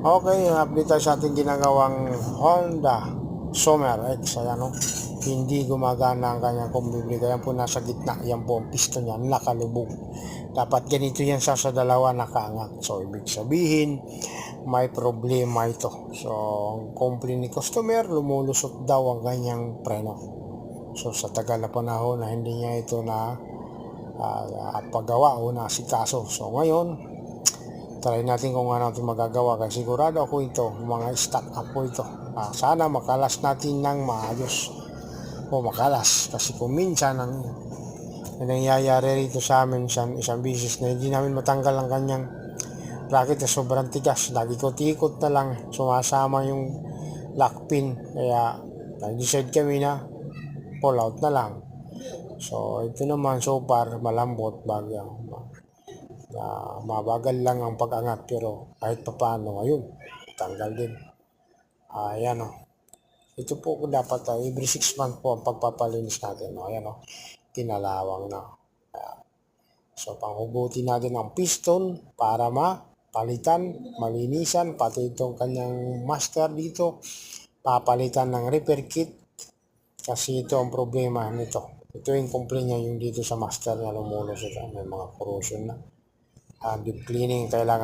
Okay, update tayo sa ating ginagawang Honda Summer X. Ayan, no? Hindi gumagana ang kanyang kumbibli. Kaya po nasa gitna. Yan po ang piston niya, nakalubog. Dapat ganito yan sa dalawa nakaangat. So, ibig sabihin, may problema ito. So, ang complaint ni customer, lumulusot daw ang kanyang preno. So, sa tagal na panahon na hindi niya ito na paggawa o nasikaso. So, ngayon, try natin kung ano natin magagawa kasi sigurado ako ito, mga stock up po ito. Sana makalas natin ng maayos o makalas kasi kung minsan ang nangyayari rito sa amin isang bisis na hindi namin matanggal ang kanyang bracket na sobrang tigas, nagikot-ikot na lang, sumasama yung lock pin, kaya nag-decide kami na pull out na lang. So ito naman so far malambot, bagyo na mabagal lang ang pag-angat pero kahit papaano ngayon tanggal din. Ayan o, ito po dapat every 6 months po ang pagpapalinis natin. Ayan o, kinalawang na. So panghugutin natin ang piston para mapalitan, malinisan, pati itong kanyang master dito papalitan ng repair kit kasi ito ang problema nito. Ito yung complaint niya, yung dito sa master na lumulusot, may mga corrosion na. Deep cleaning kailangan